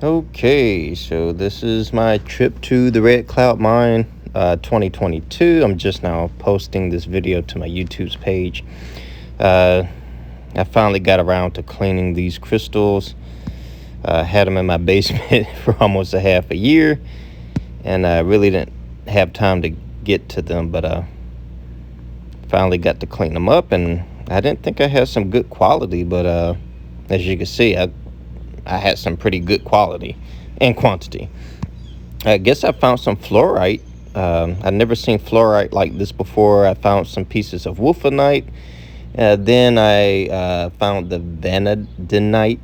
Okay, so this is my trip to the Red Cloud Mine 2022. I'm just now posting this video to my YouTube's page. I finally got around to cleaning these crystals. Had them in my basement for almost a half a year, and I really didn't have time to get to them, but finally got to clean them up, and I didn't think I had some good quality, but as you can see, I had some pretty good quality and quantity. I guess I found some fluorite. I've never seen fluorite like this before. I found some pieces of wolfenite. Then I found the vanadinite,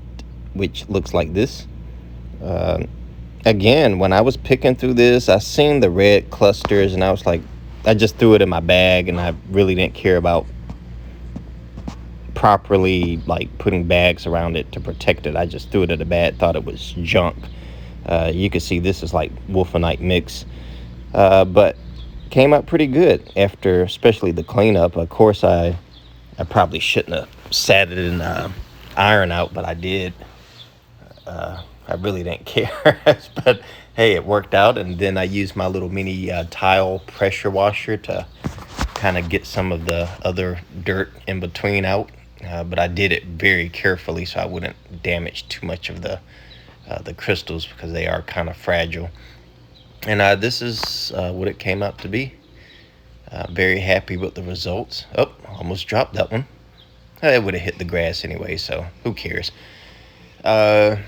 which looks like this. Again, when I was picking through this, I seen the red clusters, and I was like, I just threw it in my bag, and I really didn't care about properly like putting bags around it to protect it. I just threw it in the bag, thought it was junk. You can see this is like wolfenite mix, but came out pretty good after, especially the cleanup. Of course, I probably shouldn't have sat it in iron out, but I did. I really didn't care, but hey, it worked out. And then I used my little mini tile pressure washer to kind of get some of the other dirt in between out. But I did it very carefully so I wouldn't damage too much of the crystals, because they are kind of fragile. And this is what it came out to be. Very happy with the results. Oh, almost dropped that one. It would have hit the grass anyway, so who cares? But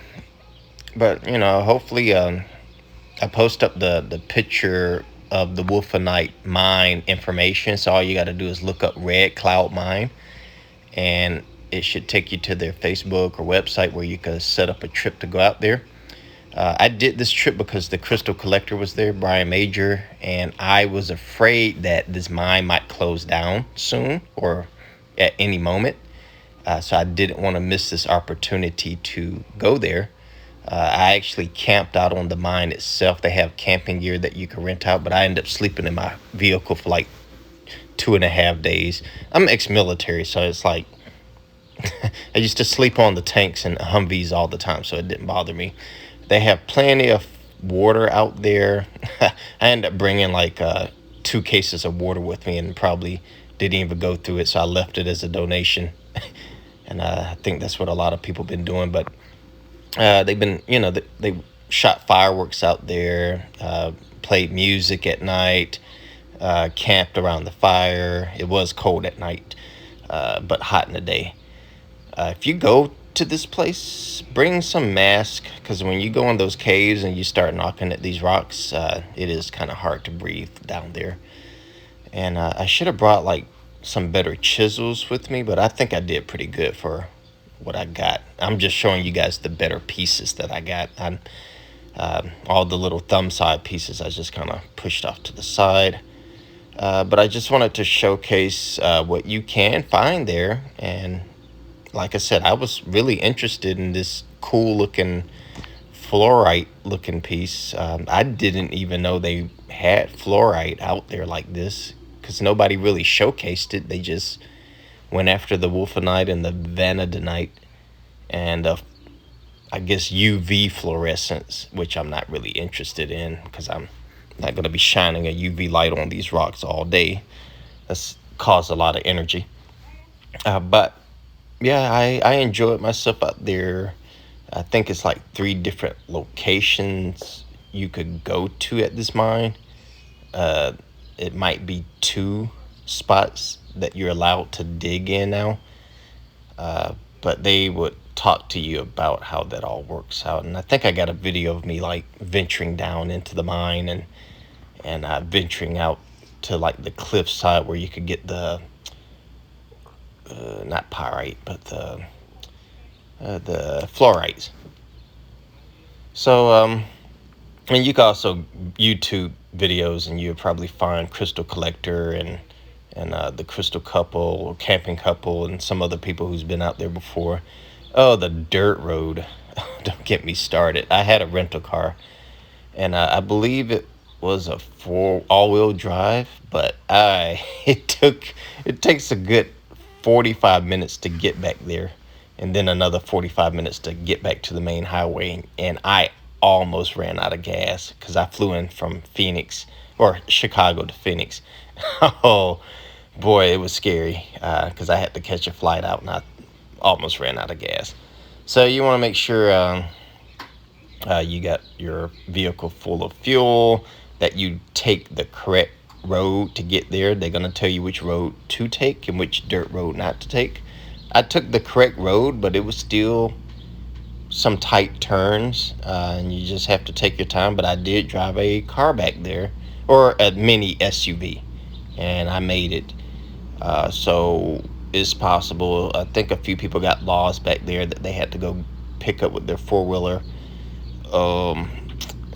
hopefully I post up the picture of the wolfenite mine information. So all you got to do is look up Red Cloud Mine, and it should take you to their Facebook or website where you can set up a trip to go out there. I did this trip because the crystal collector was there, Brian Major, and I was afraid that this mine might close down soon or at any moment. So I didn't want to miss this opportunity to go there. I actually camped out on the mine itself. They have camping gear that you can rent out, but I ended up sleeping in my vehicle for like 2.5 days. I'm ex-military, so it's like I used to sleep on the tanks and Humvees all the time, so it didn't bother me. They have plenty of water out there. I ended up bringing like 2 cases of water with me, and probably didn't even go through it, so I left it as a donation. And I think that's what a lot of people been doing. But they've been, they shot fireworks out there, played music at night, camped around the fire. It was cold at night, but hot in the day. If you go to this place, bring some mask, because when you go in those caves and you start knocking at these rocks, it is kind of hard to breathe down there. And I should have brought like some better chisels with me, but I think I did pretty good for what I got. I'm just showing you guys the better pieces that I got. All the little thumb side pieces I just kind of pushed off to the side. But I just wanted to showcase what you can find there. And like I said, I was really interested in this cool looking fluorite looking piece. I didn't even know they had fluorite out there like this, because nobody really showcased it. They just went after the wolfenite and the vanadinite and I guess UV fluorescence, which I'm not really interested in, because I'm not going to be shining a UV light on these rocks all day. That's caused a lot of energy. But yeah, I enjoyed myself out there. I think it's like 3 different locations you could go to at this mine. It might be 2 spots that you're allowed to dig in now. But they would talk to you about how that all works out. And I think I got a video of me like venturing down into the mine and venturing out to like the cliffside where you could get the not pyrite, but the fluorites. So and you can also YouTube videos, and you'll probably find crystal collector and the crystal couple or camping couple and some other people who's been out there before. Oh, the dirt road. Don't get me started. I had a rental car, and I believe it was a all-wheel drive, but it takes a good 45 minutes to get back there. and then another 45 minutes to get back to the main highway. And I almost ran out of gas because I flew in from Phoenix or Chicago to Phoenix. Oh boy, it was scary because I had to catch a flight out and I almost ran out of gas. So you want to make sure you got your vehicle full of fuel, that you take the correct road to get there. They're going to tell you which road to take and which dirt road not to take. I took the correct road, but it was still some tight turns, and you just have to take your time. But I did drive a car back there, or a mini SUV, and I made it. So it's possible. I think a few people got lost back there that they had to go pick up with their four-wheeler.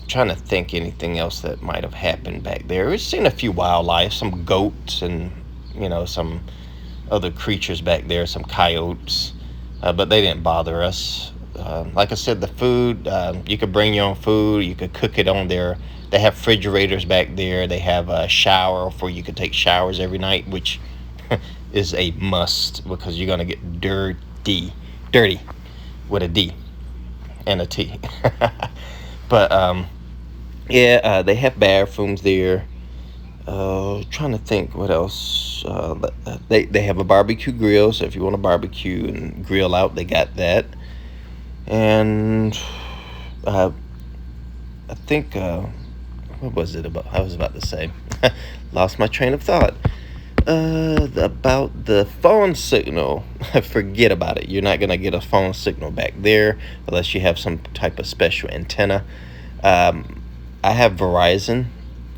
Trying to think anything else that might have happened back there. We've seen a few wildlife, some goats, and some other creatures back there, some coyotes, but they didn't bother us. Like I said, the food, you could bring your own food. You could cook it on there. They have refrigerators back there. They have a shower for you could take showers every night, which is a must because you're gonna get dirty with a D and a T. But yeah, they have bathrooms there. Trying to think what else. They have a barbecue grill, so if you want to barbecue and grill out, they got that. And I think what was it about? I was about to say, lost my train of thought. About the phone signal. Forget about it. You're not gonna get a phone signal back there unless you have some type of special antenna. I have Verizon,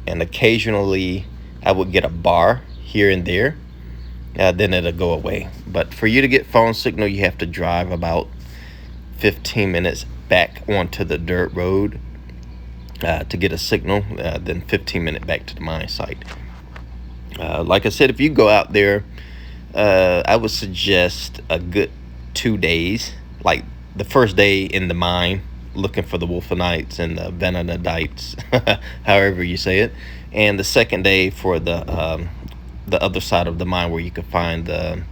and occasionally I would get a bar here and there. Then it'll go away. But for you to get phone signal, you have to drive about 15 minutes back onto the dirt road to get a signal. Then 15 minutes back to the mine site. Like I said, if you go out there, I would suggest a good 2 days. Like the first day in the mine, looking for the wolfenites and the vanadites, however you say it, and the second day for the other side of the mine where you could find the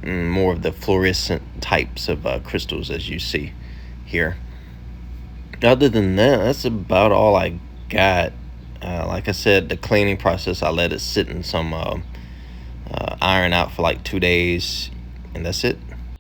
more of the fluorescent types of crystals as you see here. Other than that, that's about all I got. Like I said, the cleaning process, I let it sit in some iron out for like 2 days, and that's it.